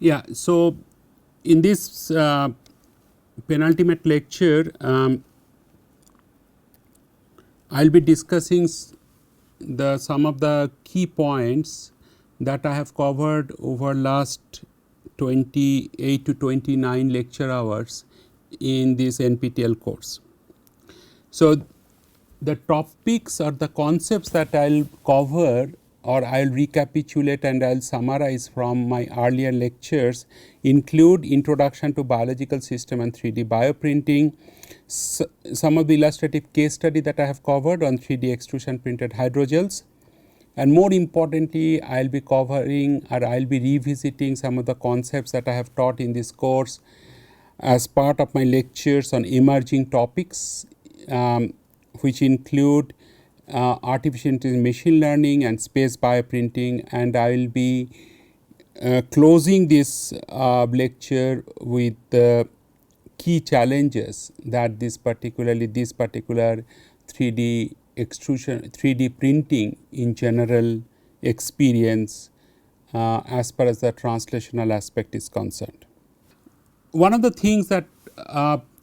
Yeah. So, in this penultimate lecture, I will be discussing some of the key points that I have covered over last 28 to 29 lecture hours in this NPTEL course. So, the topics or the concepts that I will cover or I will recapitulate and I will summarize from my earlier lectures include introduction to biological system and 3D bioprinting, some of the illustrative case study that I have covered on 3D extrusion printed hydrogels, and more importantly I will be covering or I will be revisiting some of the concepts that I have taught in this course as part of my lectures on emerging topics, which include artificial intelligence, machine learning and space bioprinting, and I will be closing this lecture with the key challenges that this particular 3D extrusion, 3D printing in general experience as far as the translational aspect is concerned. One of the things that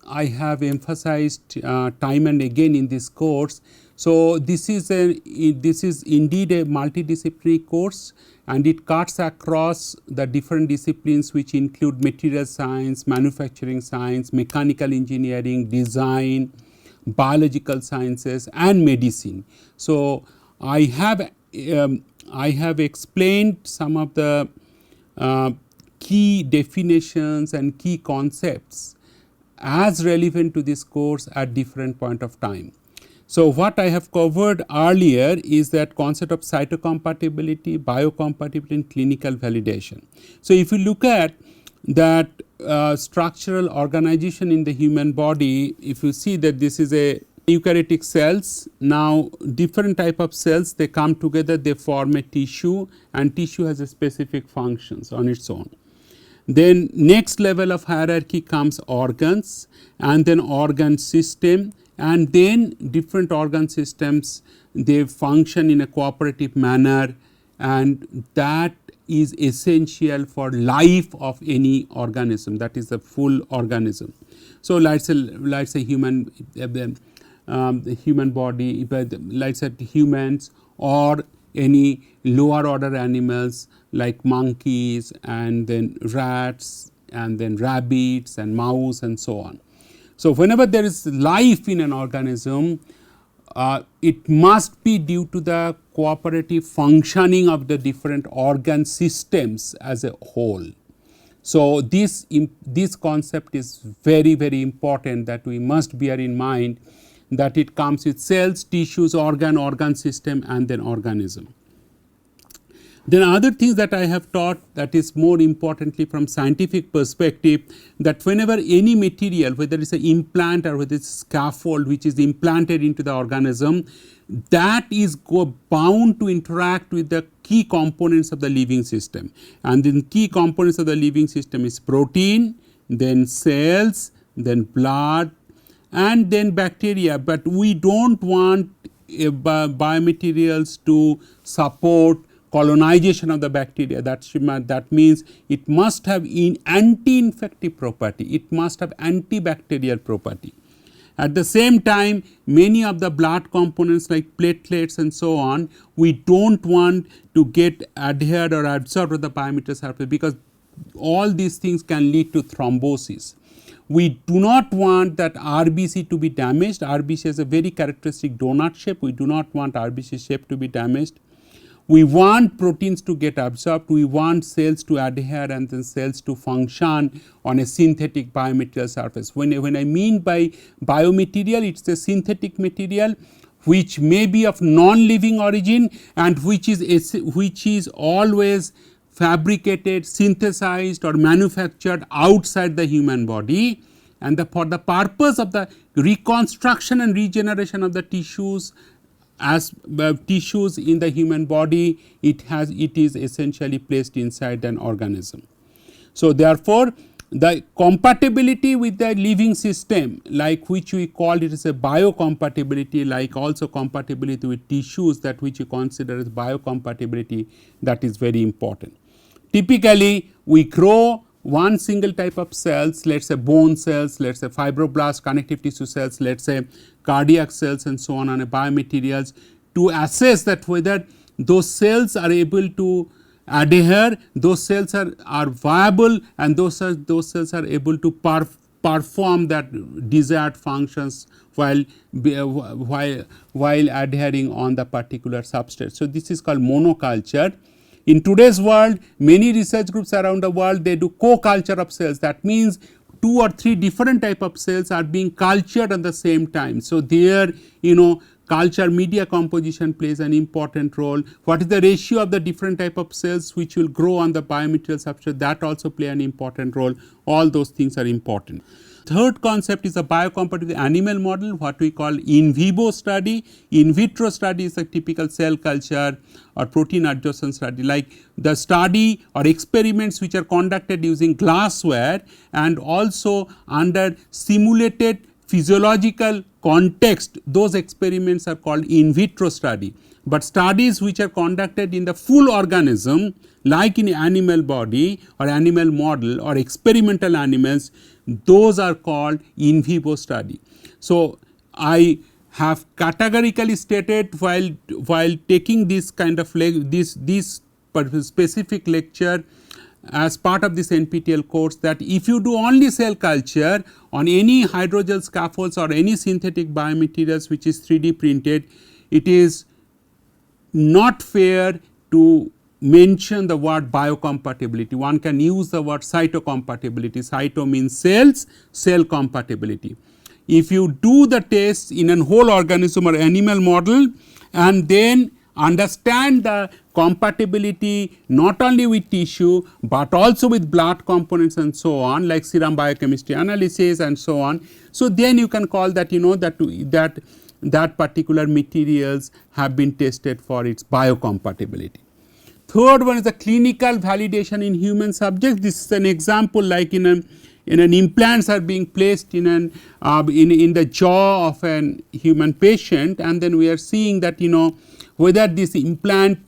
I have emphasized time and again in this course. So, this is indeed a multidisciplinary course, and it cuts across the different disciplines which include material science, manufacturing science, mechanical engineering, design, biological sciences and medicine. So, I have explained some of the key definitions and key concepts as relevant to this course at different point of time. So, what I have covered earlier is that concept of cytocompatibility, biocompatibility and clinical validation. So, if you look at that structural organization in the human body, if you see that this is a eukaryotic cells, now different type of cells, they come together, they form a tissue, and tissue has a specific functions on its own. Then next level of hierarchy comes organs, and then organ system, and then different organ systems, they function in a cooperative manner, and that is essential for life of any organism, that is the full organism. So, let us say human, the human body, let us say humans or any lower order animals like monkeys and then rats and then rabbits and mouse and so on. So, whenever there is life in an organism, it must be due to the cooperative functioning of the different organ systems as a whole. So, this concept is very important, that we must bear in mind that it comes with cells, tissues, organ system and then organism. Then other things that I have taught, that is more importantly from scientific perspective, that whenever any material, whether it is an implant or whether it is scaffold which is implanted into the organism, that is bound to interact with the key components of the living system, and then key components of the living system is protein, then cells, then blood and then bacteria. But we do not want biomaterials to support colonization of the bacteria. That means it must have anti-infective property, it must have antibacterial property. At the same time, many of the blood components like platelets and so on, we do not want to get adhered or absorbed to the biomaterial surface, because all these things can lead to thrombosis. We do not want that RBC to be damaged. RBC has a very characteristic donut shape. We do not want RBC shape to be damaged. We want proteins to get absorbed, we want cells to adhere and then cells to function on a synthetic biomaterial surface. When I mean by biomaterial, it is a synthetic material which may be of non-living origin and which is always fabricated, synthesized or manufactured outside the human body, and for the purpose of the reconstruction and regeneration of the tissues, as tissues in the human body, it is essentially placed inside an organism. So, therefore, the compatibility with the living system, like which we call it as a biocompatibility, like also compatibility with tissues, that which you consider as biocompatibility, that is very important. Typically, we grow one single type of cells, let us say bone cells, let us say fibroblast, connective tissue cells, let us say cardiac cells and so on a biomaterials, to assess that whether those cells are able to adhere, those cells are viable, and those cells are able to perform that desired functions while adhering on the particular substrate. So, this is called monoculture. In today's world, many research groups around the world, they do co-culture of cells. That means 2 or 3 different type of cells are being cultured at the same time. So, there culture media composition plays an important role. What is the ratio of the different type of cells which will grow on the biomaterial substrate, that also play an important role. All those things are important. Third concept is a biocompatible animal model, what we call in vivo study. In vitro study is a typical cell culture or protein adsorption study, like the study or experiments which are conducted using glassware and also under simulated physiological context. Those experiments are called in vitro study. But studies which are conducted in the full organism, like in animal body or animal model or experimental animals, those are called in vivo study. So, I have categorically stated while taking this kind of this specific lecture as part of this NPTEL course, that if you do only cell culture on any hydrogel scaffolds or any synthetic biomaterials which is 3D printed, it is not fair to mention the word biocompatibility. One can use the word cytocompatibility. Cyto means cells, cell compatibility. If you do the test in a whole organism or animal model and then understand the compatibility not only with tissue, but also with blood components and so on, like serum biochemistry analysis and so on. So, then you can call that that particular materials have been tested for its biocompatibility. Third one is the clinical validation in human subjects. This is an example, like in an implants are being placed in the jaw of an human patient, and then we are seeing that whether this implant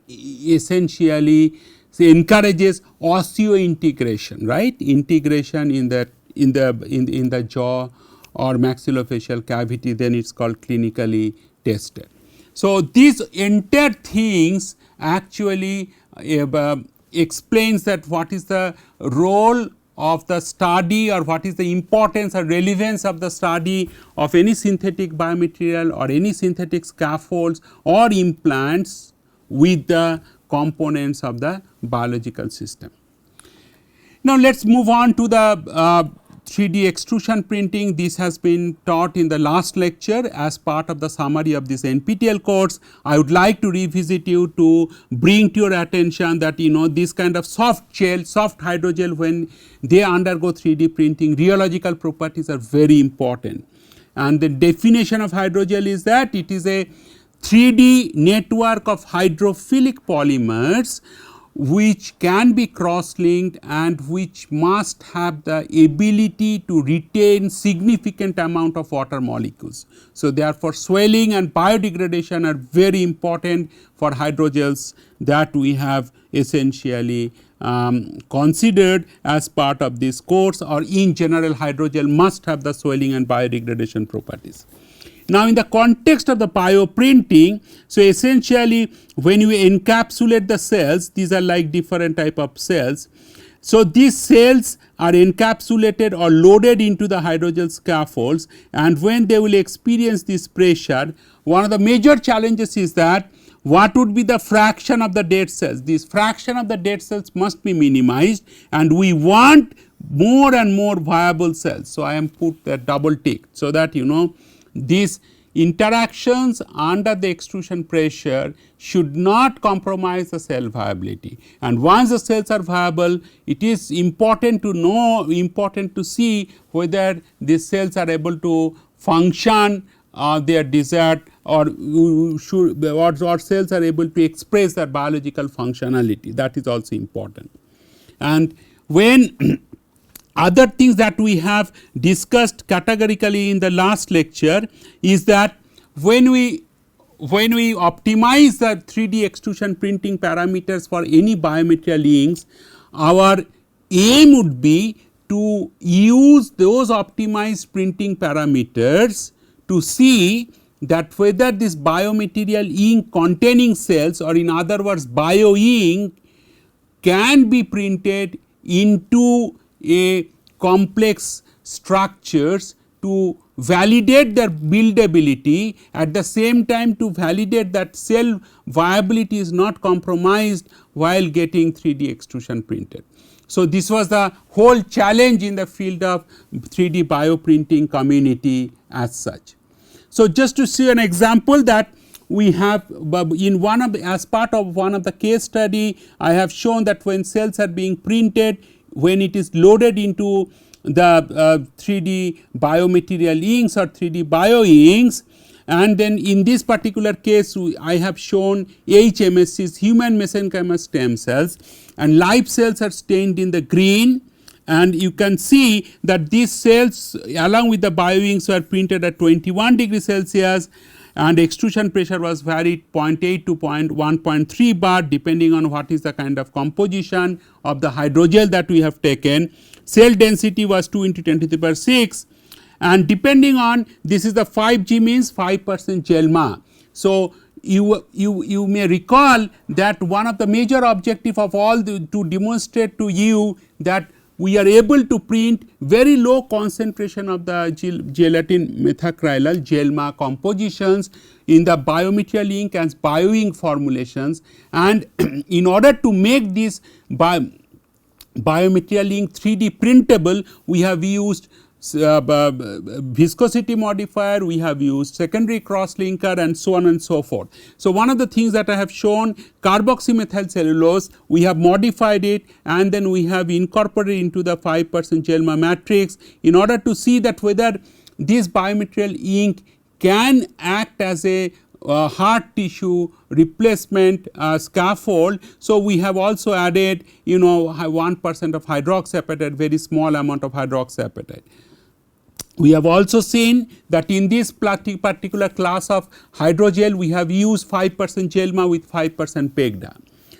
essentially encourages osseointegration, right? Integration in the jaw or maxillofacial cavity, then it is called clinically tested. So, these entire things actually explains that what is the role of the study or what is the importance or relevance of the study of any synthetic biomaterial or any synthetic scaffolds or implants with the components of the biological system. Now, let us move on to the 3D extrusion printing. This has been taught in the last lecture as part of the summary of this NPTEL course. I would like to revisit you to bring to your attention that this kind of soft gel, soft hydrogel, when they undergo 3D printing, rheological properties are very important. And the definition of hydrogel is that it is a 3D network of hydrophilic polymers which can be cross-linked and which must have the ability to retain significant amount of water molecules. So, therefore, swelling and biodegradation are very important for hydrogels that we have essentially considered as part of this course, or in general hydrogel must have the swelling and biodegradation properties. Now, in the context of the bioprinting, so essentially when you encapsulate the cells, these are like different type of cells. So, these cells are encapsulated or loaded into the hydrogel scaffolds, and when they will experience this pressure, one of the major challenges is that what would be the fraction of the dead cells. This fraction of the dead cells must be minimized, and we want more and more viable cells. So, I am put that double tick, so that these interactions under the extrusion pressure should not compromise the cell viability, and once the cells are viable, it is important to see whether these cells are able to function their desired, or cells are able to express their biological functionality. That is also important. And when other things that we have discussed categorically in the last lecture is that when we when we optimize the 3D extrusion printing parameters for any biomaterial inks, our aim would be to use those optimized printing parameters to see that whether this biomaterial ink containing cells, or in other words bio ink, can be printed into a complex structures to validate their buildability, at the same time to validate that cell viability is not compromised while getting 3D extrusion printed. So, this was the whole challenge in the field of 3D bioprinting community as such. So, just to see an example that we have in one of the, as part of one of the case study, I have shown that when cells are being printed, when it is loaded into the 3D biomaterial inks or 3D bio inks, and then in this particular case I have shown HMSCs, human mesenchymal stem cells, and live cells are stained in the green, and you can see that these cells along with the bio inks were printed at 21 degrees Celsius, and extrusion pressure was varied 0.8 to 1.3 bar depending on what is the kind of composition of the hydrogel that we have taken. Cell density was 2 into 10 to the power 6, and depending on this is the 5G means 5% gel ma. So, you may recall that one of the major objective of all to demonstrate to you that we are able to print very low concentration of the gelatin methacrylal GELMA compositions in the biomaterial ink and bio ink formulations, and in order to make this biomaterial ink 3D printable, we have used viscosity modifier, we have used secondary cross linker, and so on and so forth. So, one of the things that I have shown, carboxymethyl cellulose, we have modified it and then we have incorporated into the 5% GELMA matrix in order to see that whether this biomaterial ink can act as a hard tissue replacement scaffold. So, we have also added 1% of hydroxyapatite, very small amount of hydroxyapatite. We have also seen that in this particular class of hydrogel we have used 5% GELMA with 5% PEGDA.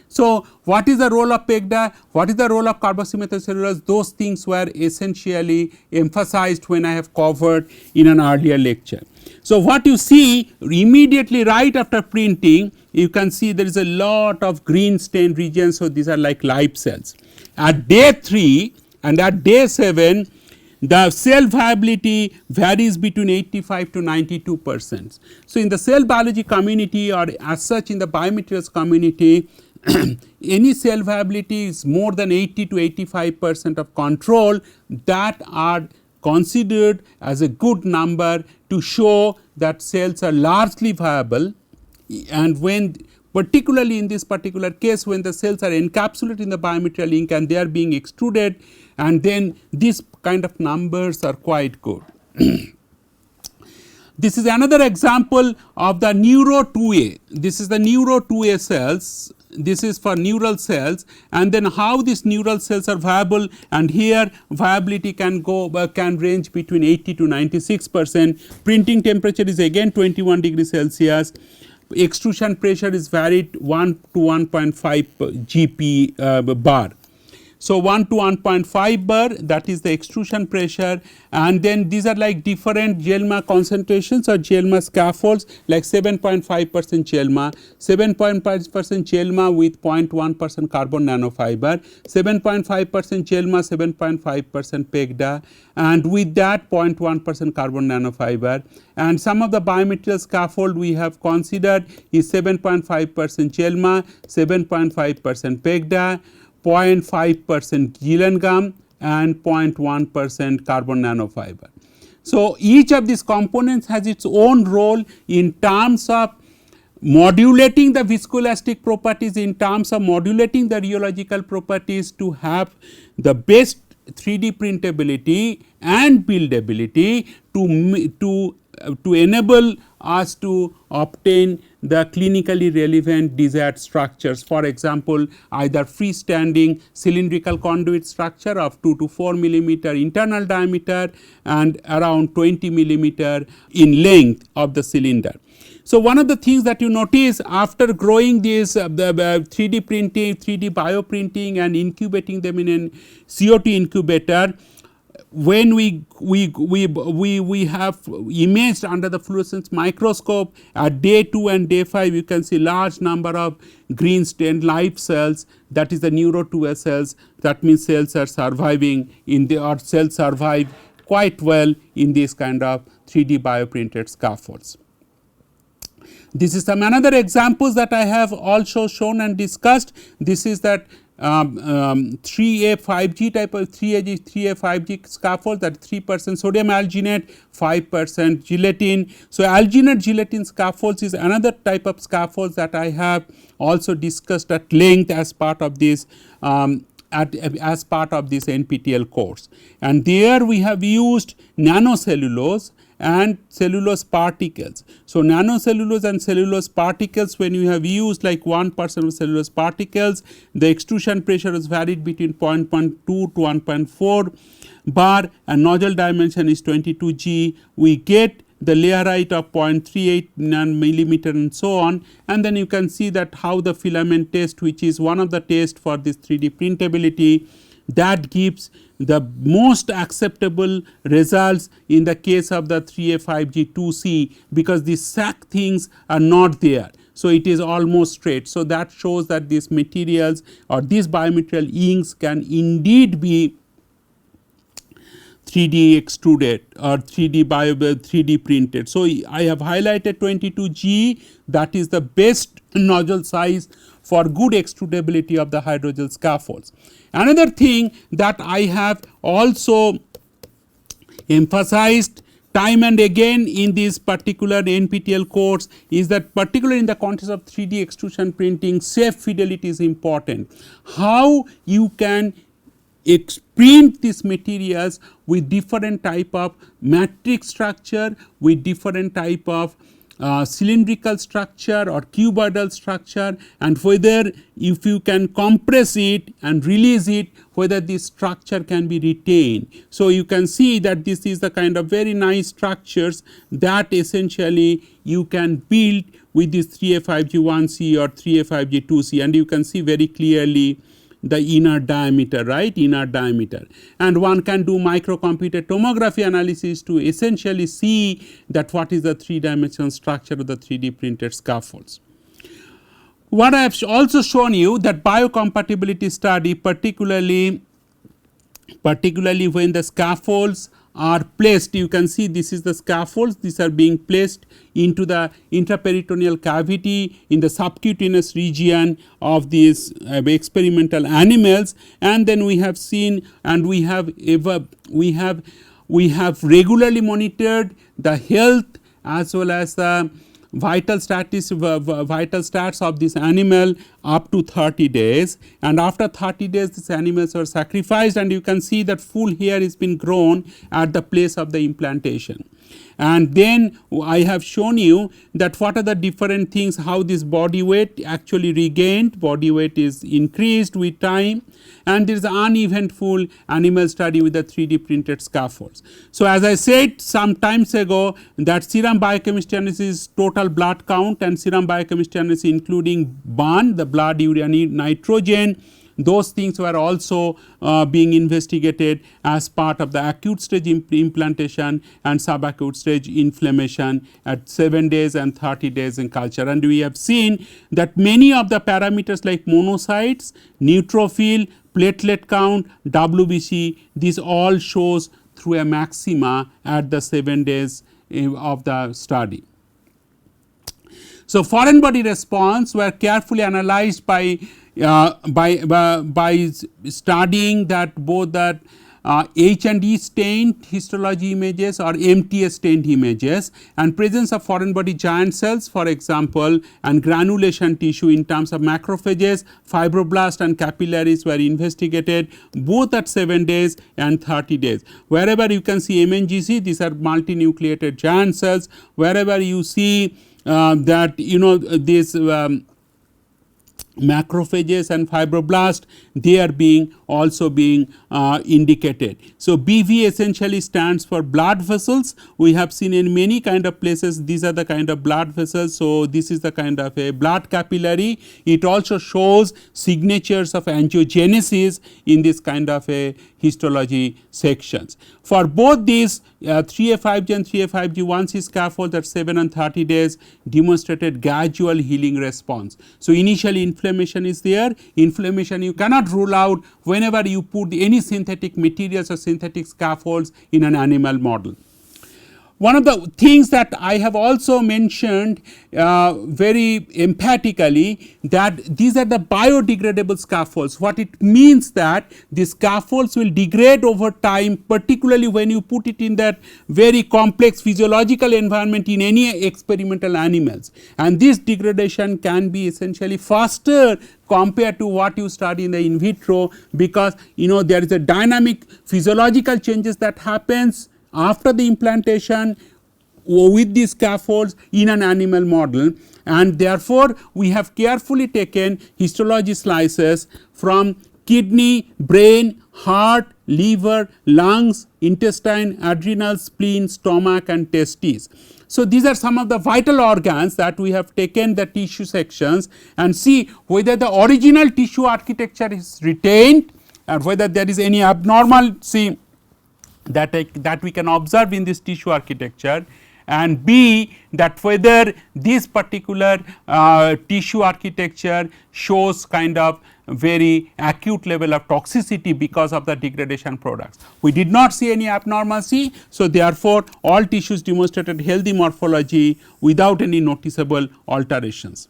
So, what is the role of PEGDA? What is the role of carboxymethyl cellulose? Those things were essentially emphasized when I have covered in an earlier lecture. So, what you see immediately right after printing, you can see there is a lot of green stained regions. So, these are like live cells. At day 3 and at day 7, the cell viability varies between 85 to 92%. So, in the cell biology community or as such in the biomaterials community, any cell viability is more than 80 to 85% of control that are considered as a good number to show that cells are largely viable, and when particularly in this particular case when the cells are encapsulated in the biomaterial ink and they are being extruded, and then these kind of numbers are quite good. This is another example of the Neuro 2A. This is the Neuro 2A cells. This is for neural cells, and then how these neural cells are viable, and here viability can range between 80 to 96%. Printing temperature is again 21 degrees Celsius. Extrusion pressure is varied 1 to 1.5 GP bar. So, 1 to 1.5 bar, that is the extrusion pressure, and then these are like different GELMA concentrations or GELMA scaffolds, like 7.5% GELMA, 7.5% GELMA with 0.1% carbon nanofiber, 7.5% GELMA, 7.5% PEGDA, and with that 0.1% carbon nanofiber. And some of the biomaterial scaffold we have considered is 7.5% GELMA, 7.5% PEGDA, 0.5% Gillen gum, and 0.1% carbon nanofiber. So, each of these components has its own role in terms of modulating the viscoelastic properties, in terms of modulating the rheological properties to have the best 3D printability and buildability to enable us to obtain the clinically relevant desired structures. For example, either freestanding cylindrical conduit structure of 2 to 4 millimeter internal diameter and around 20 millimeter in length of the cylinder. So, one of the things that you notice after growing this the 3D printing, 3D bioprinting and incubating them in a CO2 incubator, when we have imaged under the fluorescence microscope at day 2 and day 5, you can see large number of green stained live cells, that is the neuro 2 cells. That means cells are surviving in the, or cells survive quite well in this kind of 3D bioprinted scaffolds. This is some another examples that I have also shown and discussed. This is that 3A 5G type of 3A 5G scaffold, that 3% sodium alginate, 5% gelatin. So, alginate gelatin scaffolds is another type of scaffolds that I have also discussed at length as part of this as part of this NPTEL course. And there we have used nanocellulose and cellulose particles. So, nanocellulose and cellulose particles, when you have used like 1% of cellulose particles, the extrusion pressure is varied between 0.2 to 1.4 bar and nozzle dimension is 22 G. We get the layer height of 0.38 millimeter and so on, and then you can see that how the filament test, which is one of the tests for this 3D printability, that gives the most acceptable results in the case of the 3A 5G 2C, because the sac things are not there. So, it is almost straight. So, that shows that these materials or these biomaterial inks can indeed be 3D extruded or 3D printed. So, I have highlighted 22G, that is the best nozzle size for good extrudability of the hydrogel scaffolds. Another thing that I have also emphasized time and again in this particular NPTEL course is that, particularly in the context of 3D extrusion printing, safe fidelity is important. How you can print these materials with different type of matrix structure, with different type of cylindrical structure or cuboidal structure, and whether if you can compress it and release it, whether this structure can be retained. So, you can see that this is the kind of very nice structures that essentially you can build with this 3A 5G 1C or 3A 5G 2C, and you can see very clearly the inner diameter, right, inner diameter. And one can do microcomputed tomography analysis to essentially see that what is the 3-dimensional structure of the 3D printed scaffolds. What I have also shown you that biocompatibility study, particularly when the scaffolds are placed, you can see this is the scaffolds, these are being placed into the intraperitoneal cavity in the subcutaneous region of these experimental animals, and then we have seen and we have regularly monitored the health as well as the vital stats of this animal up to 30 days, and after 30 days these animals are sacrificed, and you can see that full hair is been grown at the place of the implantation. And then I have shown you that what are the different things, how this body weight actually regained, body weight is increased with time, and there is an uneventful animal study with the 3D printed scaffolds. So, as I said some times ago that serum biochemistry analysis is total blood count and serum biochemistry analysis including BAN, the blood urea nitrogen. Those things were also being investigated as part of the acute stage implantation and subacute stage inflammation at 7 days and 30 days in culture. And we have seen that many of the parameters like monocytes, neutrophil, platelet count, WBC, this all shows through a maxima at the 7 days of the study. So, foreign body response were carefully analyzed by studying that both that H&E stained histology images or MTA stained images and presence of foreign body giant cells, for example, and granulation tissue in terms of macrophages, fibroblast and capillaries were investigated both at 7 days and 30 days. Wherever you can see MNGC, these are multinucleated giant cells. Wherever you see that this macrophages and fibroblasts, they are also being indicated. So, BV essentially stands for blood vessels. We have seen in many kind of places these are the kind of blood vessels. So, this is the kind of a blood capillary. It also shows signatures of angiogenesis in this kind of a histology sections. For both these 3A5G and 3A5G1C scaffolds at 7 and 30 days demonstrated gradual healing response. So, initially inflammation is there. Inflammation you cannot rule out whenever you put any synthetic materials or synthetic scaffolds in an animal model. One of the things that I have also mentioned very emphatically, that these are the biodegradable scaffolds. What it means that the scaffolds will degrade over time, particularly when you put it in that very complex physiological environment in any experimental animals, and this degradation can be essentially faster compared to what you study in the in vitro, because there is a dynamic physiological changes that happens after the implantation with these scaffolds in an animal model, and therefore, we have carefully taken histology slices from kidney, brain, heart, liver, lungs, intestine, adrenal, spleen, stomach and testes. So, these are some of the vital organs that we have taken the tissue sections and see whether the original tissue architecture is retained and whether there is any abnormality that we can observe in this tissue architecture, and B, that whether this particular tissue architecture shows kind of very acute level of toxicity because of the degradation products. We did not see any abnormality. So, therefore, all tissues demonstrated healthy morphology without any noticeable alterations.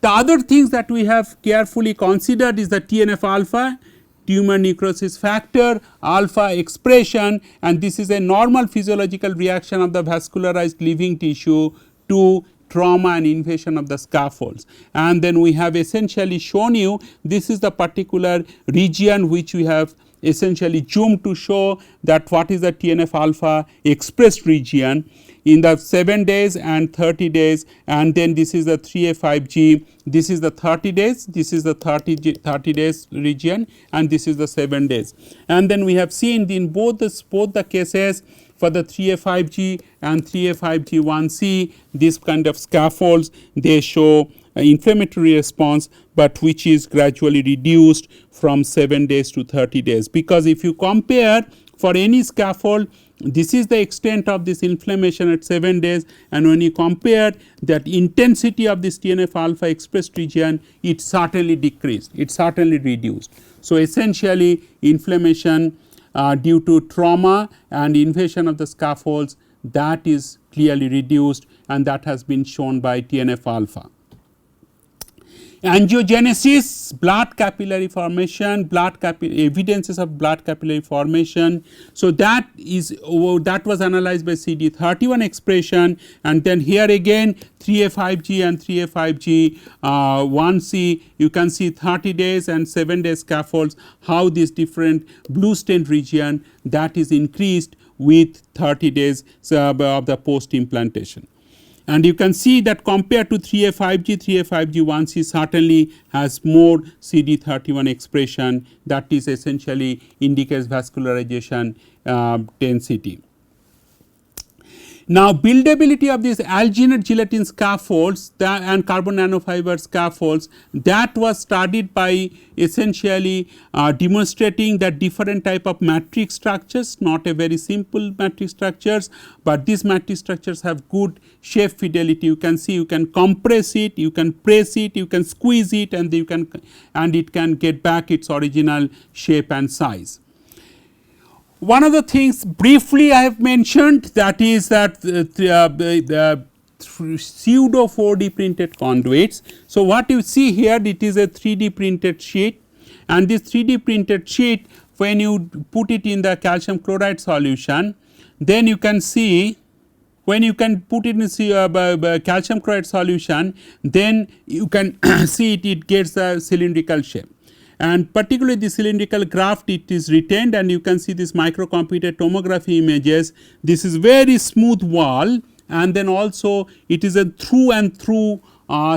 The other things that we have carefully considered is the TNF alpha, tumor necrosis factor, alpha expression, and this is a normal physiological reaction of the vascularized living tissue to trauma and invasion of the scaffolds. And then we have essentially shown you this is the particular region which we have essentially zoomed to show that what is the TNF alpha expressed region in the 7 days and 30 days, and then this is the 3A5G, this is the 30 days, this is the 30 days region, and this is the 7 days. And then we have seen in both the cases for the 3A5G and 3A5G1C, this kind of scaffolds, they show inflammatory response, but which is gradually reduced from 7 days to 30 days. Because if you compare for any scaffold, this is the extent of this inflammation at 7 days, and when you compare that intensity of this TNF alpha expressed region, it certainly decreased, it certainly reduced. So, essentially inflammation due to trauma and invasion of the scaffolds, that is clearly reduced, and that has been shown by TNF alpha. Angiogenesis, blood capillary formation, evidences of blood capillary formation. So, that was analyzed by CD31 expression, and then here again 3A5G and 3A5G1C, you can see 30 days and 7 days scaffolds, how this different blue stain region that is increased with 30 days of the post implantation. And you can see that compared to 3A5G, 3A5G1C certainly has more CD31 expression, that is essentially indicates vascularization density. Now, buildability of these alginate gelatin scaffolds and carbon nanofiber scaffolds, that was studied by essentially demonstrating that different type of matrix structures, not a very simple matrix structures, but these matrix structures have good shape fidelity. You can see you can compress it, you can press it, you can squeeze it, and it can get back its original shape and size. One of the things briefly I have mentioned, that is that the pseudo 4D printed conduits. So, what you see here, it is a 3D printed sheet, and this 3D printed sheet, when you put it in the calcium chloride solution, then you can see when you can put it in calcium chloride solution, then you can see it gets a cylindrical shape. And particularly the cylindrical graft, it is retained, and you can see this microcomputed tomography images. This is very smooth wall, and then also it is a through and through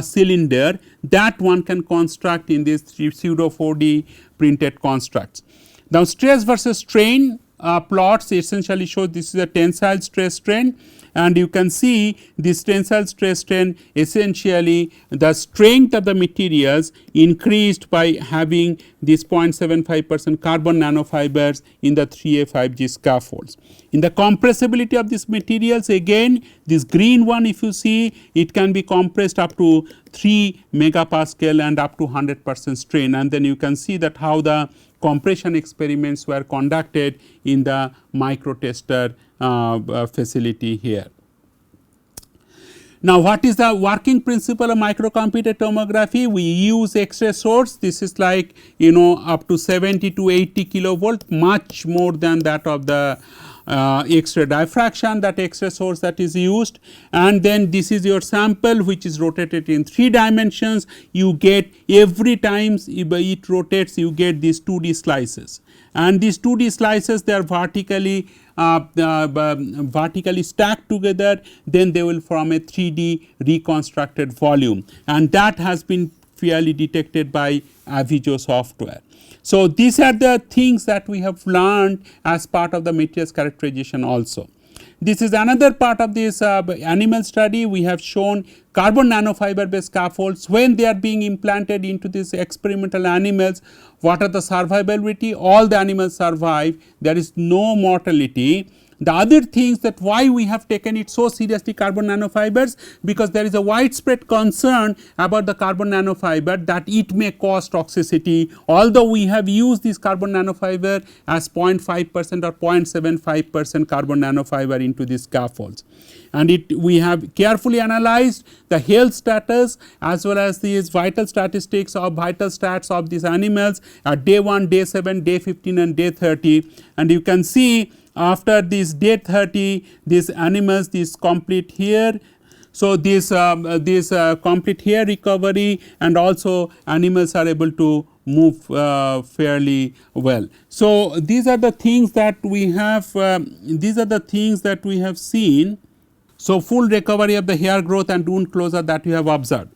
cylinder that one can construct in these pseudo 4D printed constructs. Now, stress versus strain plots essentially show this is a tensile stress strain, and you can see this tensile stress strain essentially the strength of the materials increased by having this 0.75% carbon nanofibers in the 3A 5G scaffolds. In the compressibility of these materials, again this green one, if you see, it can be compressed up to 3 megapascal and up to 100% strain, and then you can see that how the compression experiments were conducted in the micro tester facility here. Now, what is the working principle of microcomputed tomography? We use X-ray source. This is like up to 70 to 80 kilovolt, much more than that of the X-ray diffraction, that X-ray source that is used, and then this is your sample which is rotated in 3 dimensions. You get every time it rotates, you get these 2D slices, and these 2D slices, they are vertically stacked together, then they will form a 3D reconstructed volume, and that has been fairly detected by Avijo software. So, these are the things that we have learned as part of the materials characterization also. This is another part of this animal study. We have shown carbon nanofiber based scaffolds when they are being implanted into these experimental animals. What are the survivability? All the animals survive, there is no mortality. The other things that why we have taken it so seriously, carbon nanofibers, because there is a widespread concern about the carbon nanofiber that it may cause toxicity, although we have used this carbon nanofiber as 0.5% or 0.75% carbon nanofiber into these scaffolds. And we have carefully analyzed the health status as well as these vital statistics or vital stats of these animals at day 1, day 7, day 15 and day 30, and you can see after this day 30, these animals, this complete here. So, this complete hair recovery, and also animals are able to move fairly well. So, these are the things that we have seen. So, full recovery of the hair growth and wound closure that we have observed.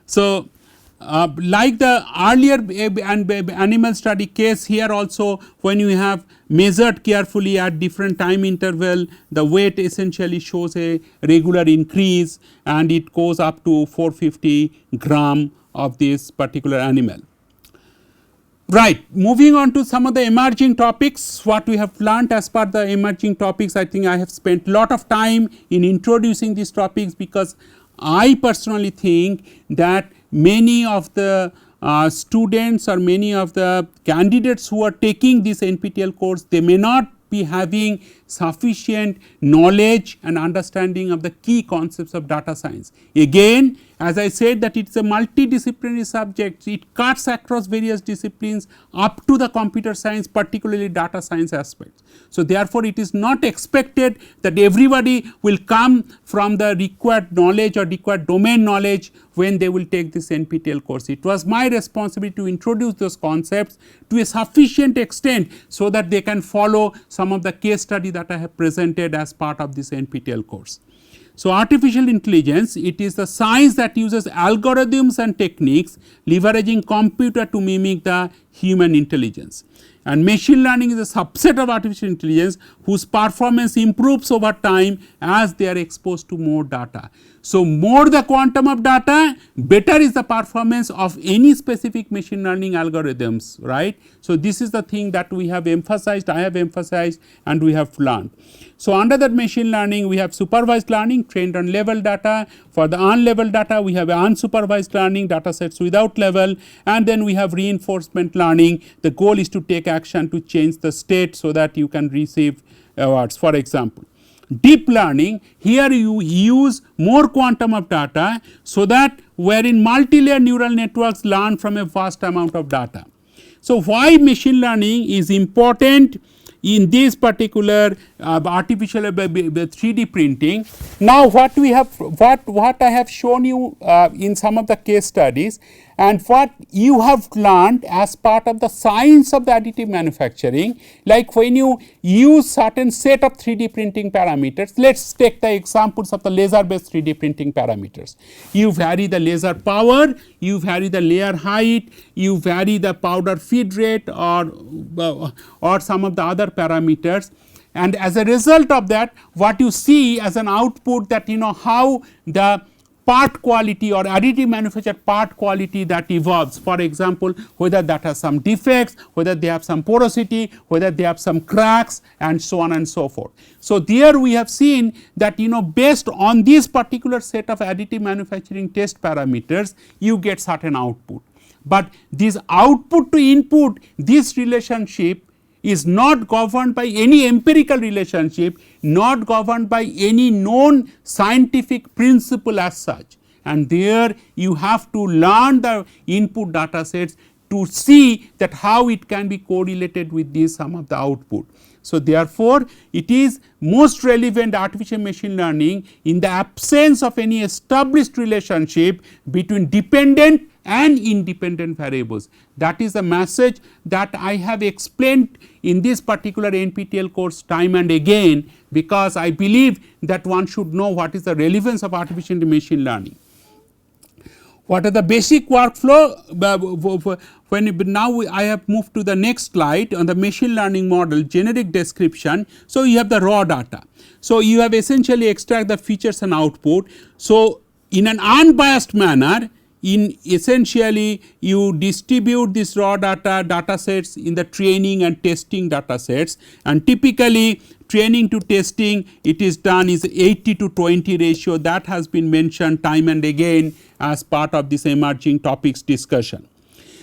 So, like the earlier animal study case, here also when you have measured carefully at different time interval, the weight essentially shows a regular increase, and it goes up to 450 gram of this particular animal. Right, moving on to some of the emerging topics, what we have learnt as part of the emerging topics. I think I have spent lot of time in introducing these topics, because I personally think that many of the students or many of the candidates who are taking this NPTEL course, they may not be having sufficient knowledge and understanding of the key concepts of data science. Again, as I said, that it is a multidisciplinary subject, it cuts across various disciplines up to the computer science, particularly data science aspects. So, therefore, it is not expected that everybody will come from the required knowledge or required domain knowledge when they will take this NPTEL course. It was my responsibility to introduce those concepts to a sufficient extent, so that they can follow some of the case study that I have presented as part of this NPTEL course. So, artificial intelligence, it is the science that uses algorithms and techniques leveraging computer to mimic the human intelligence, and machine learning is a subset of artificial intelligence whose performance improves over time as they are exposed to more data. So, more the quantum of data, better is the performance of any specific machine learning algorithms, right. So, this is the thing that we have emphasized, I have emphasized, and we have learned. So, under that machine learning, we have supervised learning trained on level data. For the unlevel data, we have unsupervised learning data sets without level, and then we have reinforcement learning. The goal is to take action to change the state so that you can receive awards. For example, deep learning, here you use more quantum of data, so that wherein multi-layer neural networks learn from a vast amount of data. So, why machine learning is important in this particular artificial 3D printing? Now, what we have, what I have shown you in some of the case studies, and what you have learned as part of the science of the additive manufacturing, like when you use certain set of 3D printing parameters. Let us take the examples of the laser based 3D printing parameters. You vary the laser power, you vary the layer height, you vary the powder feed rate or some of the other parameters, and as a result of that what you see as an output, that how the part quality or additive manufactured part quality that evolves. For example, whether that has some defects, whether they have some porosity, whether they have some cracks, and so on and so forth. So, there we have seen that based on this particular set of additive manufacturing test parameters, you get certain output. But this output to input, this relationship is not governed by any empirical relationship, not governed by any known scientific principle as such, and there you have to learn the input data sets to see that how it can be correlated with this some of the output. So, therefore, it is most relevant artificial machine learning in the absence of any established relationship between dependent and independent variables. That is the message that I have explained in this particular NPTEL course time and again, because I believe that one should know what is the relevance of artificial machine learning. What are the basic workflow? Now I have moved to the next slide on the machine learning model generic description. So, you have the raw data. So, you have essentially extract the features and output. So, in an unbiased manner, essentially you distribute this raw data sets in the training and testing data sets, and typically training to testing it is done is 80 to 20 ratio, that has been mentioned time and again as part of this emerging topics discussion.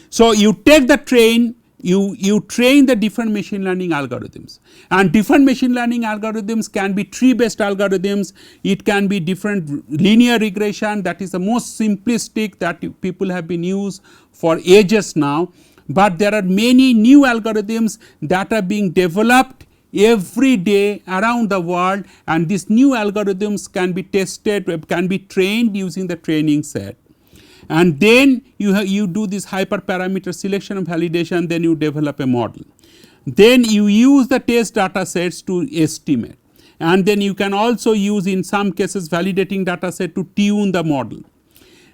So, you take the train, you train the different machine learning algorithms, and different machine learning algorithms can be tree based algorithms, it can be different linear regression, that is the most simplistic that people have been used for ages now, but there are many new algorithms that are being developed every day around the world, and these new algorithms can be tested, can be trained using the training set. And then you do this hyperparameter selection and validation, then you develop a model. Then you use the test data sets to estimate, and then you can also use in some cases validating data set to tune the model.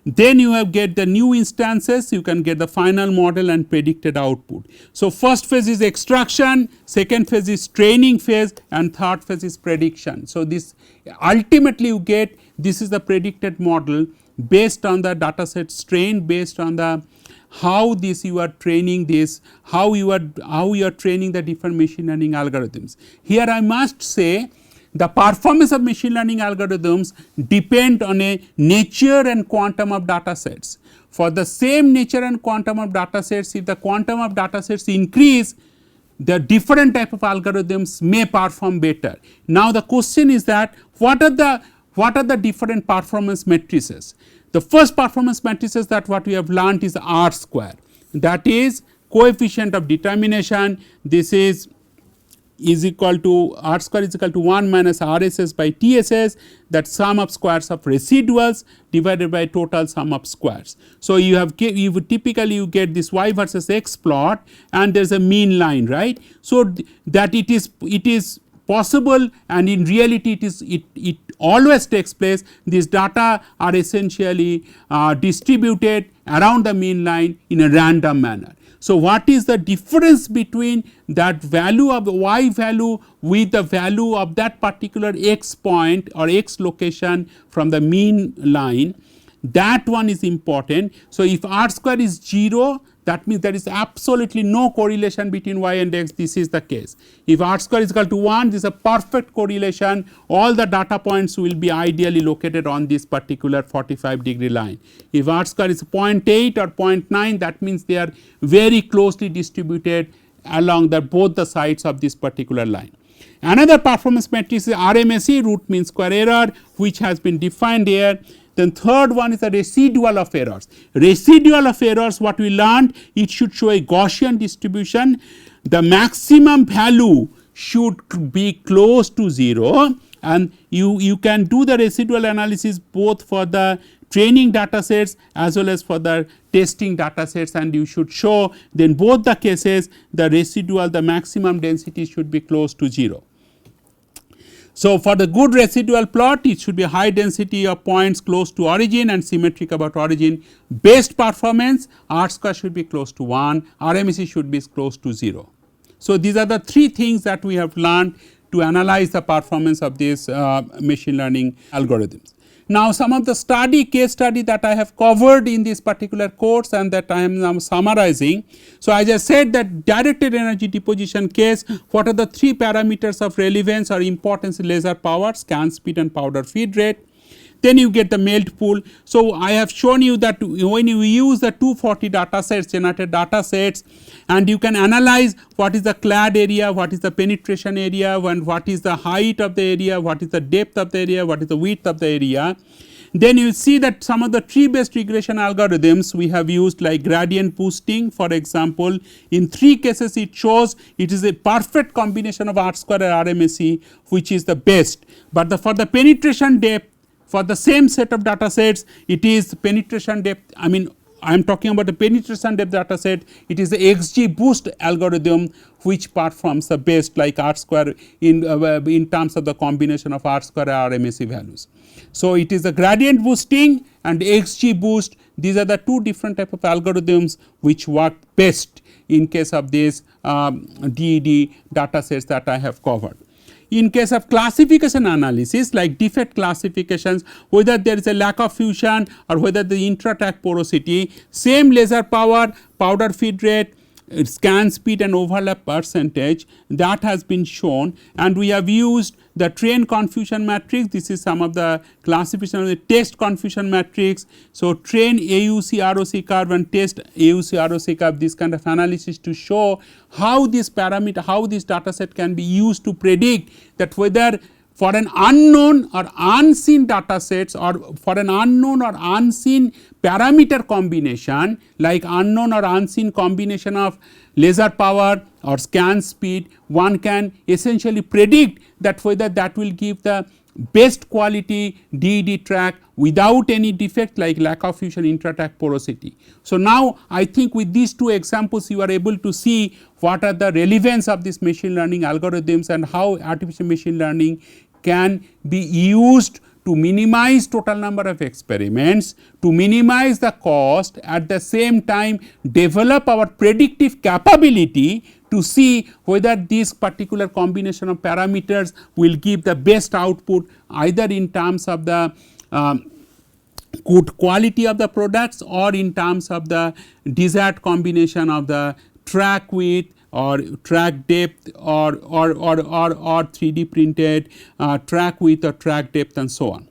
Then you have get the new instances, you can get the final model and predicted output. So, first phase is extraction, second phase is training phase, and third phase is prediction. So, this ultimately you get this is the predicted model based on the data set strain, based on the how this you are training this, how you are training the different machine learning algorithms. Here I must say the performance of machine learning algorithms depend on a nature and quantum of data sets. For the same nature and quantum of data sets, if the quantum of data sets increase, the different type of algorithms may perform better. Now, the question is that what are the different performance matrices? The first performance matrices that what we have learned is R square, that is coefficient of determination. This is equal to R square is equal to 1 minus RSS by TSS, that sum of squares of residuals divided by total sum of squares. So, you typically you get this y versus x plot, and there is a mean line, right. So, that it is possible, and in reality it always takes place. These data are essentially distributed around the mean line in a random manner. So, what is the difference between that value of the y value with the value of that particular x point or x location from the mean line? That one is important. So, if R square is 0, that means there is absolutely no correlation between y and x, this is the case. If R square is equal to 1, this is a perfect correlation, all the data points will be ideally located on this particular 45-degree line. If R square is 0.8 or 0.9, that means they are very closely distributed along both the sides of this particular line. Another performance matrix is RMSE, root mean square error, which has been defined here. Then third one is the residual of errors. Residual of errors, what we learned, it should show a Gaussian distribution. The maximum value should be close to 0, and you can do the residual analysis both for the training data sets as well as for the testing data sets, and you should show then both the cases the residual, the maximum density should be close to 0. So, for the good residual plot, it should be high density of points close to origin and symmetric about origin. Best performance, R square should be close to 1, RMSE should be close to 0. So, these are the 3 things that we have learned to analyze the performance of these machine learning algorithms. Now, some of the case study that I have covered in this particular course and that I am now summarizing. So, as I said that directed energy deposition case, what are the 3 parameters of relevance or importance in laser power, scan speed and powder feed rate. Then you get the melt pool. So, I have shown you that when you use the 240 data sets, generated data sets, and you can analyze what is the clad area, what is the penetration area, and what is the height of the area, what is the depth of the area, what is the width of the area. Then you see that some of the tree based regression algorithms we have used, like gradient boosting, for example. In 3 cases it shows it is a perfect combination of R square and RMSE, which is the best, but for the penetration depth, for the same set of data sets, it is penetration depth, I mean I am talking about the penetration depth data set, it is the XGBoost algorithm which performs the best, like R square in terms of the combination of R square and RMSE values. So, it is the gradient boosting and XGBoost, these are the 2 different type of algorithms which work best in case of these DED data sets that I have covered. In case of classification analysis, like defect classifications, whether there is a lack of fusion or whether the intra-track porosity, same laser power, powder feed rate, scan speed and overlap percentage, that has been shown, and we have used the train confusion matrix. This is some of the classification of the test confusion matrix. So, train AUC ROC curve and test AUC ROC curve, this kind of analysis to show how this parameter, how this data set can be used to predict that whether for an unknown or unseen data sets or for an unknown or unseen parameter combination, like unknown or unseen combination of laser power or scan speed, one can essentially predict that whether that will give the best quality DED track without any defect like lack of fusion, intra-track porosity. So, now I think with these 2 examples you are able to see what are the relevance of these machine learning algorithms and how artificial machine learning can be used to minimize total number of experiments, to minimize the cost, at the same time develop our predictive capability to see whether this particular combination of parameters will give the best output either in terms of the good quality of the products or in terms of the desired combination of the track width or track depth or 3D printed track width or track depth and so on.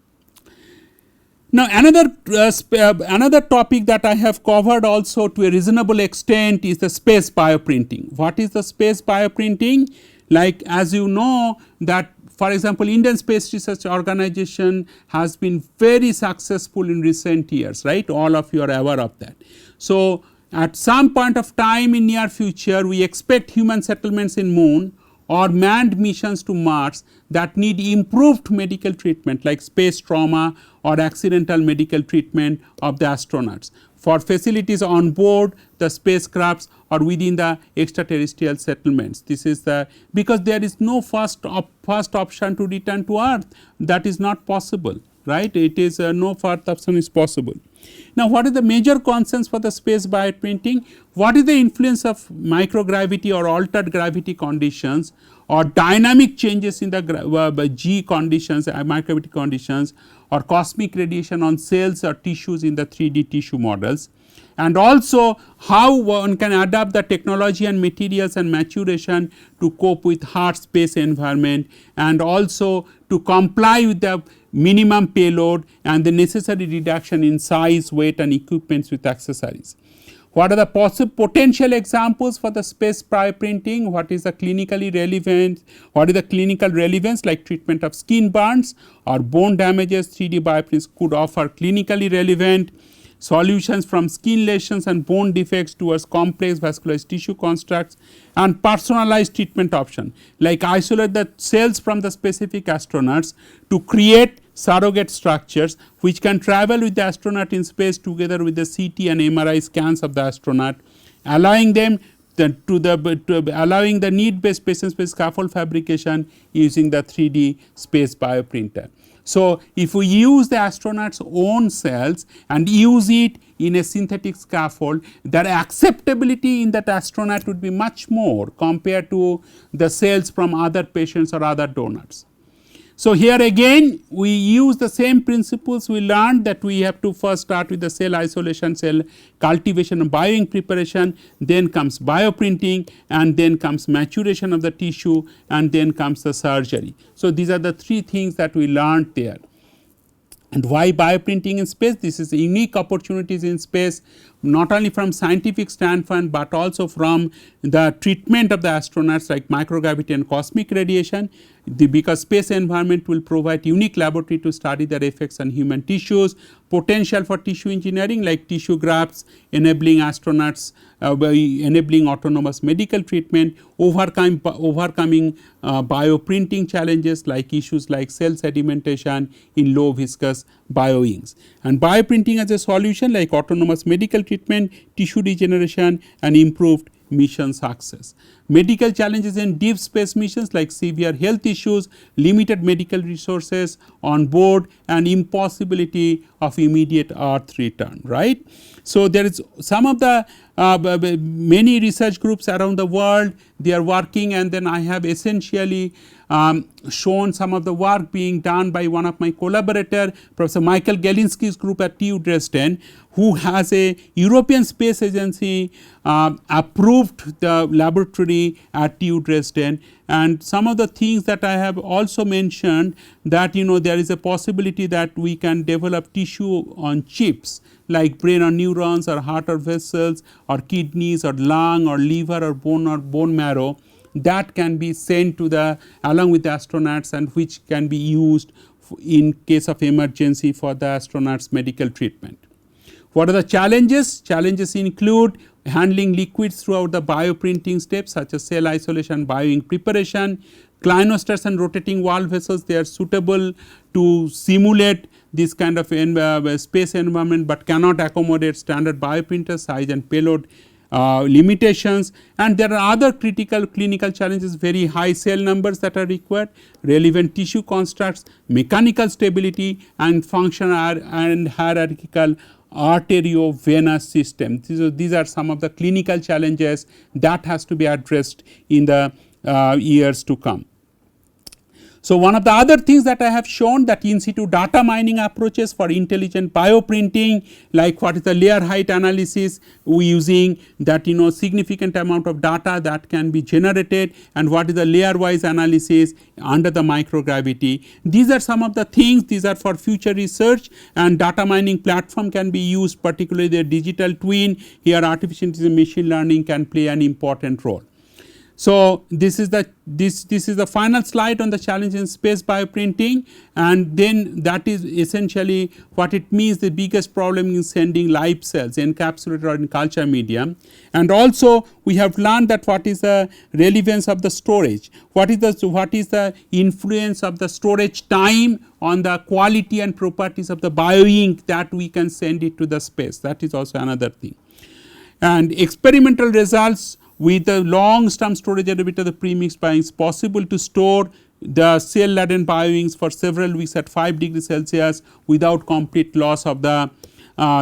Now, another topic that I have covered also to a reasonable extent is the space bioprinting. What is the space bioprinting? Like, as you know that, for example, Indian Space Research Organization has been very successful in recent years, right? All of you are aware of that. So, at some point of time in near future, we expect human settlements in moon or manned missions to Mars that need improved medical treatment like space trauma or accidental medical treatment of the astronauts for facilities on board the spacecrafts or within the extraterrestrial settlements. This is the, because there is no first option to return to Earth, that is not possible, right? It is no first option is possible. Now, what is the major concerns for the space bioprinting? What is the influence of microgravity or altered gravity conditions or dynamic changes in the G conditions, microgravity conditions, or cosmic radiation on cells or tissues in the 3D tissue models, and also how one can adapt the technology and materials and maturation to cope with hard space environment, and also to comply with the minimum payload and the necessary reduction in size, weight and equipments with accessories. What are the potential examples for the space bioprinting? What is the clinically relevant? What is the clinical relevance, like treatment of skin burns or bone damages? 3D bioprints could offer clinically relevant solutions from skin lesions and bone defects towards complex vascularized tissue constructs, and personalized treatment option like isolate the cells from the specific astronauts to create surrogate structures which can travel with the astronaut in space together with the CT and MRI scans of the astronaut, allowing them allowing the need-based patient-space scaffold fabrication using the 3D space bioprinter. So, if we use the astronaut's own cells and use it in a synthetic scaffold, the acceptability in that astronaut would be much more compared to the cells from other patients or other donors. So, here again we use the same principles we learned, that we have to first start with the cell isolation, cell cultivation and bioink preparation, then comes bioprinting, and then comes maturation of the tissue, and then comes the surgery. So, these are the three things that we learned there. And why bioprinting in space? This is unique opportunities in space, not only from scientific standpoint, but also from the treatment of the astronauts like microgravity and cosmic radiation, because space environment will provide unique laboratory to study their effects on human tissues, potential for tissue engineering like tissue grafts, enabling astronauts, enabling autonomous medical treatment, overcoming bioprinting challenges like issues like cell sedimentation in low viscous bioinks. And bioprinting as a solution like autonomous medical treatment, tissue regeneration, and improved mission success. Medical challenges in deep space missions like severe health issues, limited medical resources on board, and impossibility of immediate Earth return, right. So, there is some of the many research groups around the world, they are working, and then I have essentially shown some of the work being done by one of my collaborator, Professor Michael Galinsky's group at TU Dresden, who has a European Space Agency approved the laboratory at TU Dresden. And some of the things that I have also mentioned, that there is a possibility that we can develop tissue on chips like brain or neurons or heart or vessels or kidneys or lung or liver or bone marrow, that can be sent to the along with the astronauts, and which can be used in case of emergency for the astronauts medical treatment. What are the challenges? Challenges include handling liquids throughout the bioprinting steps such as cell isolation, bioink preparation. Clinostats and rotating wall vessels, they are suitable to simulate this kind of space environment, but cannot accommodate standard bioprinter size and payload limitations. And there are other critical clinical challenges, very high cell numbers that are required, relevant tissue constructs, mechanical stability, and functional and hierarchical arteriovenous system. These are some of the clinical challenges that has to be addressed in the years to come. So, one of the other things that I have shown, that in situ data mining approaches for intelligent bioprinting, like what is the layer height analysis, we using that significant amount of data that can be generated, and what is the layer wise analysis under the microgravity. These are some of the things, these are for future research, and data mining platform can be used, particularly the digital twin. Here artificial intelligence machine learning can play an important role. So, this is the final slide on the challenge in space bioprinting, and then that is essentially what it means. The biggest problem in sending live cells encapsulated or in culture medium, and also we have learned that what is the relevance of the storage, what is the influence of the storage time on the quality and properties of the bioink that we can send it to the space. That is also another thing. And experimental results with the long term storage availability of the premixed bioinks, is possible to store the cell laden bioinks for several weeks at 5 degrees Celsius without complete loss of the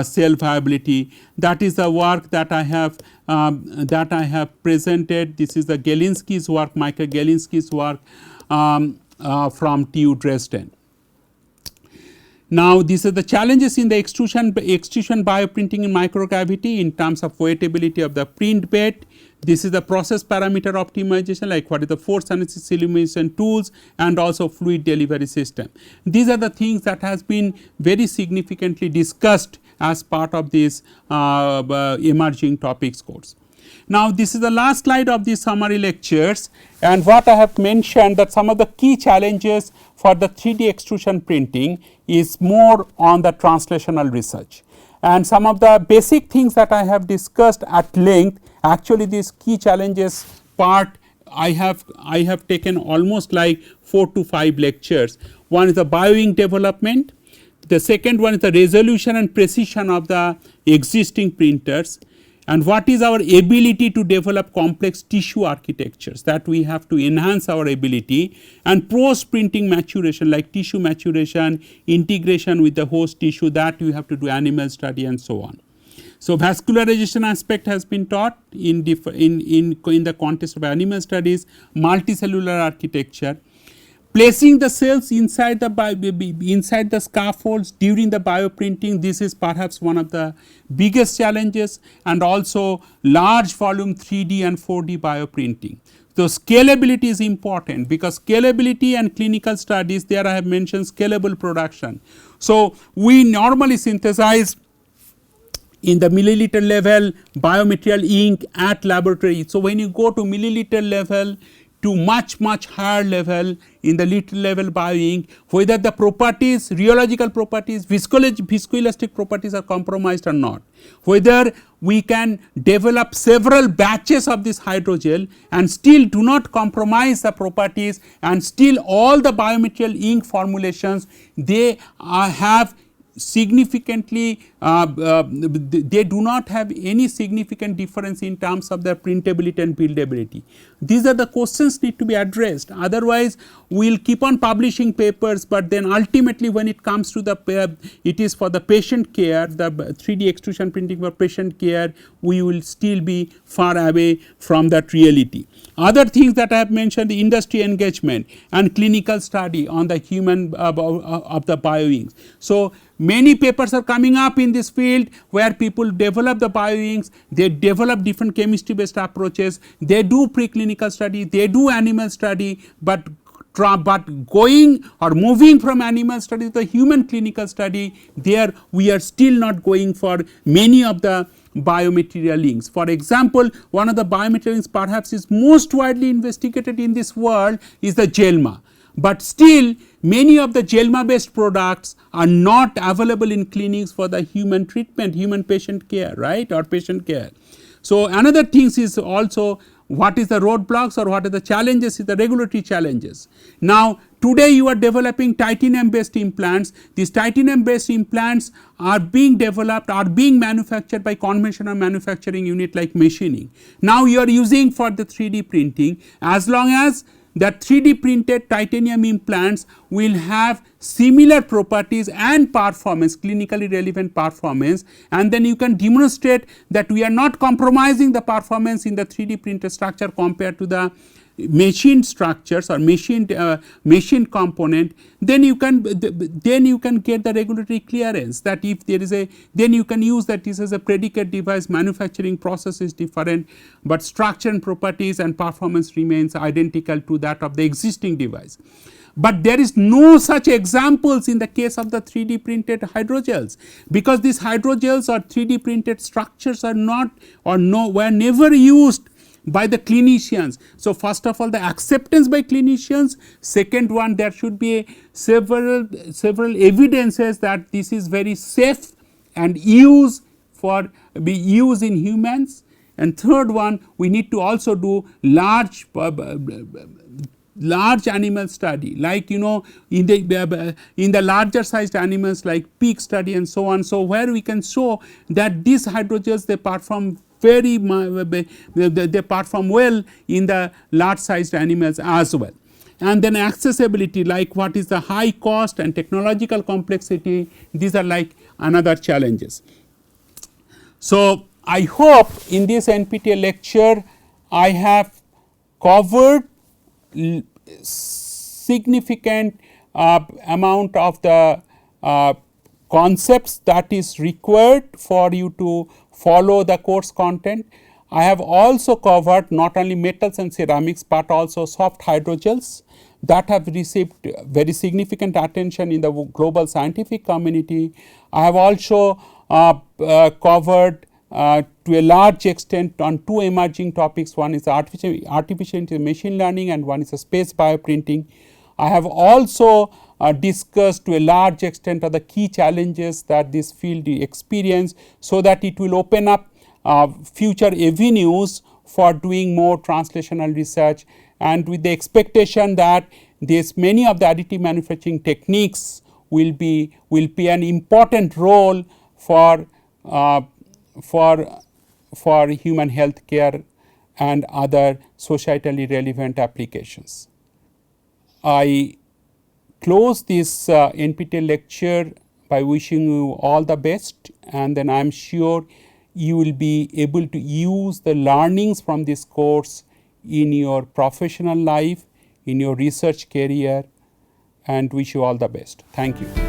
cell viability. That is the work that I have presented. This is the Galinsky's work, Michael Galinsky's work from TU Dresden. Now, these are the challenges in the extrusion bioprinting in microgravity in terms of weightability of the print bed. This is the process parameter optimization, like what is the force analysis illumination tools, and also fluid delivery system. These are the things that has been very significantly discussed as part of this emerging topics course. Now, this is the last slide of these summary lectures, and what I have mentioned, that some of the key challenges for the 3D extrusion printing is more on the translational research. And some of the basic things that I have discussed at length, actually these key challenges part I have taken almost like 4 to 5 lectures. One is the bioink development. The second one is the resolution and precision of the existing printers, and what is our ability to develop complex tissue architectures, that we have to enhance our ability, and post printing maturation like tissue maturation, integration with the host tissue, that you have to do animal study and so on. So, vascularization aspect has been taught in the context of animal studies, multicellular architecture, placing the cells inside the scaffolds during the bioprinting. This is perhaps one of the biggest challenges, and also large volume 3D and 4D bioprinting. So, scalability is important, because scalability and clinical studies, there I have mentioned scalable production. So, we normally synthesize in the milliliter level biomaterial ink at laboratory. So, when you go to milliliter level to much higher level in the liter level bioink, whether the properties, rheological properties, viscoelastic properties are compromised or not, whether we can develop several batches of this hydrogel and still do not compromise the properties, and still all the biomaterial ink formulations, they have significantly they do not have any significant difference in terms of their printability and buildability. These are the questions need to be addressed, otherwise we will keep on publishing papers, but then ultimately when it comes to the it is for the patient care, the 3D extrusion printing for patient care, we will still be far away from that reality. Other things that I have mentioned, the industry engagement and clinical study on the human of the bioinks. So, many papers are coming up in this field where people develop the bioinks, they develop different chemistry based approaches, they do preclinical study, they do animal study, but going or moving from animal study to the human clinical study, there we are still not going for many of the biomaterial inks. For example, one of the biomaterial inks perhaps is most widely investigated in this world is the GELMA, but still many of the GELMA based products are not available in clinics for the human treatment, human patient care, right, or patient care. So, another things is also what is the roadblocks or what are the challenges is the regulatory challenges. Now, today you are developing titanium based implants. These titanium based implants are being developed, are being manufactured by conventional manufacturing unit like machining. Now, you are using for the 3D printing, as long as that 3D printed titanium implants will have similar properties and performance, clinically relevant performance, and then you can demonstrate that we are not compromising the performance in the 3D printed structure compared to the machine structures or machine component, then you can get the regulatory clearance, that if there is a, then you can use that this as a predicate device. Manufacturing process is different, but structure and properties and performance remains identical to that of the existing device. But there is no such examples in the case of the 3D printed hydrogels, because these hydrogels or 3D printed structures are not or were never used by the clinicians. So, first of all the acceptance by clinicians, second one there should be several evidences that this is very safe and be used in humans, and third one we need to also do large animal study, like in the larger sized animals like pig study and so on. So, where we can show that these hydrogels they perform they perform well in the large sized animals as well. And then accessibility, like what is the high cost and technological complexity, these are like another challenges. So, I hope in this NPTEL lecture I have covered significant amount of the concepts that is required for you to follow the course content. I have also covered not only metals and ceramics, but also soft hydrogels that have received very significant attention in the global scientific community. I have also covered to a large extent on two emerging topics. One is artificial intelligence, machine learning, and one is space bioprinting. I have also discussed to a large extent of the key challenges that this field experience, so that it will open up future avenues for doing more translational research, and with the expectation that many of the additive manufacturing techniques will play an important role for human health care and other societally relevant applications. I close this NPTEL lecture by wishing you all the best, and then I am sure you will be able to use the learnings from this course in your professional life, in your research career, and wish you all the best. Thank you.